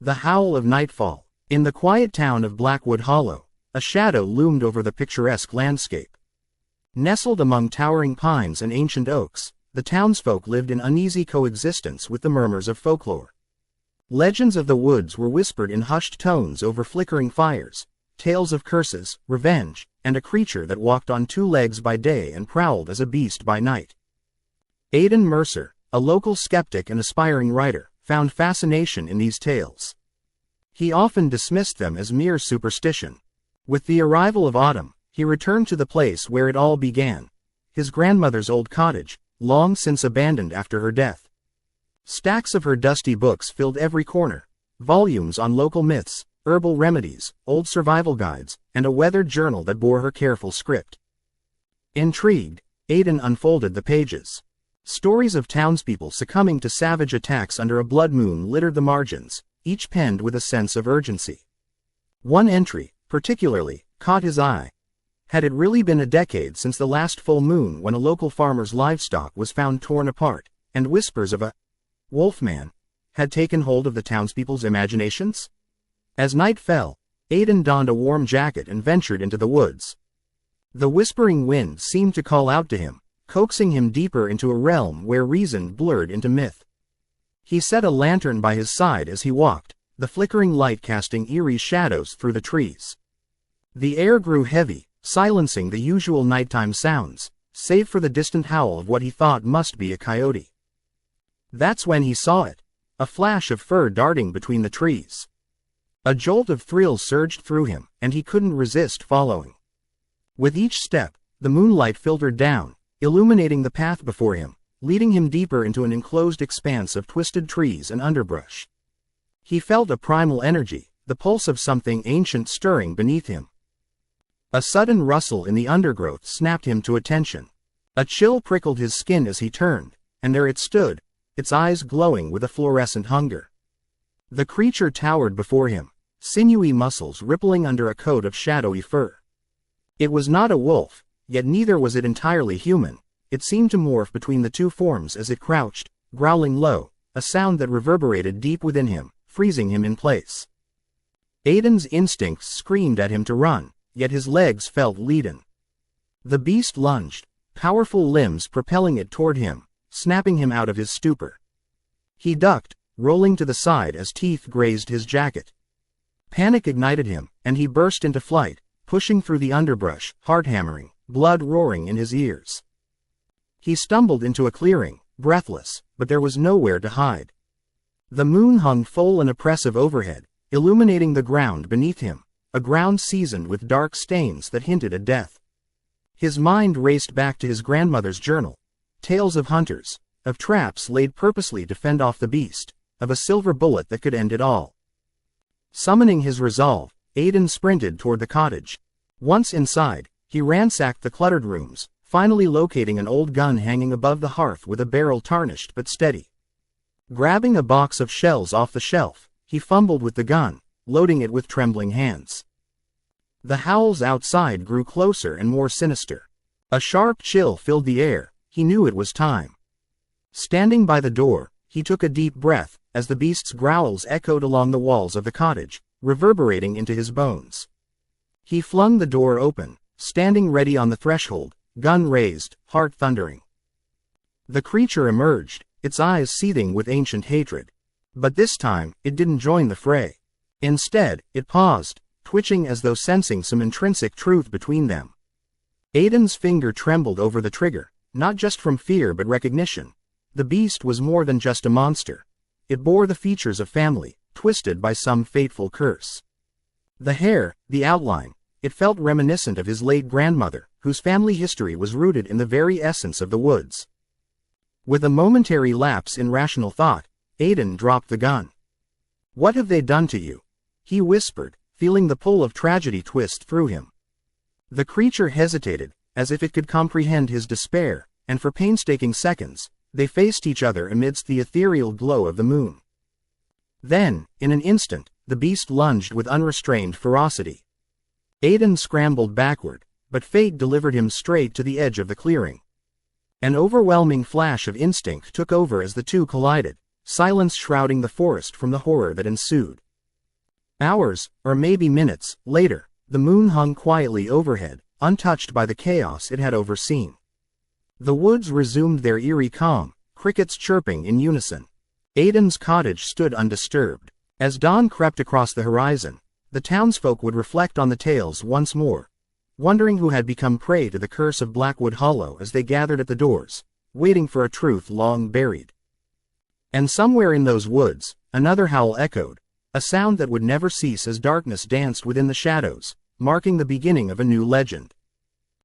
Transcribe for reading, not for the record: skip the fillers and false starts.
The Howl of Nightfall. In the quiet town of Blackwood Hollow, a shadow loomed over the picturesque landscape. Nestled among towering pines and ancient oaks, the townsfolk lived in uneasy coexistence with the murmurs of folklore. Legends of the woods were whispered in hushed tones over flickering fires, tales of curses, revenge, and a creature that walked on two legs by day and prowled as a beast by night. Aiden Mercer, a local skeptic and aspiring writer, found fascination in these tales. He often dismissed them as mere superstition. With the arrival of autumn, he returned to the place where it all began, his grandmother's old cottage, long since abandoned after her death. Stacks of her dusty books filled every corner, volumes on local myths, herbal remedies, old survival guides, and a weathered journal that bore her careful script. Intrigued, Aiden unfolded the pages. Stories of townspeople succumbing to savage attacks under a blood moon littered the margins, each penned with a sense of urgency. One entry, particularly, caught his eye. Had it really been a decade since the last full moon when a local farmer's livestock was found torn apart, and whispers of a wolfman had taken hold of the townspeople's imaginations? As night fell, Aiden donned a warm jacket and ventured into the woods. The whispering wind seemed to call out to him, coaxing him deeper into a realm where reason blurred into myth. He set a lantern by his side as he walked, the flickering light casting eerie shadows through the trees. The air grew heavy, silencing the usual nighttime sounds, save for the distant howl of what he thought must be a coyote. That's when he saw it, a flash of fur darting between the trees. A jolt of thrill surged through him, and he couldn't resist following. With each step, the moonlight filtered down, illuminating the path before him, leading him deeper into an enclosed expanse of twisted trees and underbrush. He felt a primal energy, the pulse of something ancient stirring beneath him. A sudden rustle in the undergrowth snapped him to attention. A chill prickled his skin as he turned, and there it stood, its eyes glowing with a fluorescent hunger. The creature towered before him, sinewy muscles rippling under a coat of shadowy fur. It was not a wolf, yet neither was it entirely human. It seemed to morph between the two forms as it crouched, growling low, a sound that reverberated deep within him, freezing him in place. Aiden's instincts screamed at him to run, yet his legs felt leaden. The beast lunged, powerful limbs propelling it toward him, snapping him out of his stupor. He ducked, rolling to the side as teeth grazed his jacket. Panic ignited him, and he burst into flight, pushing through the underbrush, heart hammering, blood roaring in his ears. He stumbled into a clearing, breathless, but there was nowhere to hide. The moon hung full and oppressive overhead, illuminating the ground beneath him, a ground seasoned with dark stains that hinted at death. His mind raced back to his grandmother's journal, tales of hunters, of traps laid purposely to fend off the beast, of a silver bullet that could end it all. Summoning his resolve, Aiden sprinted toward the cottage. Once inside, he ransacked the cluttered rooms, finally locating an old gun hanging above the hearth with a barrel tarnished but steady. Grabbing a box of shells off the shelf, he fumbled with the gun, loading it with trembling hands. The howls outside grew closer and more sinister. A sharp chill filled the air. He knew it was time. Standing by the door, he took a deep breath, as the beast's growls echoed along the walls of the cottage, reverberating into his bones. He flung the door open, standing ready on the threshold, gun raised, heart thundering. The creature emerged, its eyes seething with ancient hatred. But this time, it didn't join the fray. Instead, it paused, twitching as though sensing some intrinsic truth between them. Aiden's finger trembled over the trigger, not just from fear but recognition. The beast was more than just a monster. It bore the features of family, twisted by some fateful curse. The hair, the outline, it felt reminiscent of his late grandmother, whose family history was rooted in the very essence of the woods. With a momentary lapse in rational thought, Aiden dropped the gun. "What have they done to you?" he whispered, feeling the pull of tragedy twist through him. The creature hesitated, as if it could comprehend his despair, and for painstaking seconds, they faced each other amidst the ethereal glow of the moon. Then, in an instant, the beast lunged with unrestrained ferocity. Aiden scrambled backward, but fate delivered him straight to the edge of the clearing. An overwhelming flash of instinct took over as the two collided, silence shrouding the forest from the horror that ensued. Hours, or maybe minutes, later, the moon hung quietly overhead, untouched by the chaos it had overseen. The woods resumed their eerie calm, crickets chirping in unison. Aiden's cottage stood undisturbed. As dawn crept across the horizon, the townsfolk would reflect on the tales once more, wondering who had become prey to the curse of Blackwood Hollow as they gathered at the doors, waiting for a truth long buried. And somewhere in those woods, another howl echoed, a sound that would never cease as darkness danced within the shadows, marking the beginning of a new legend.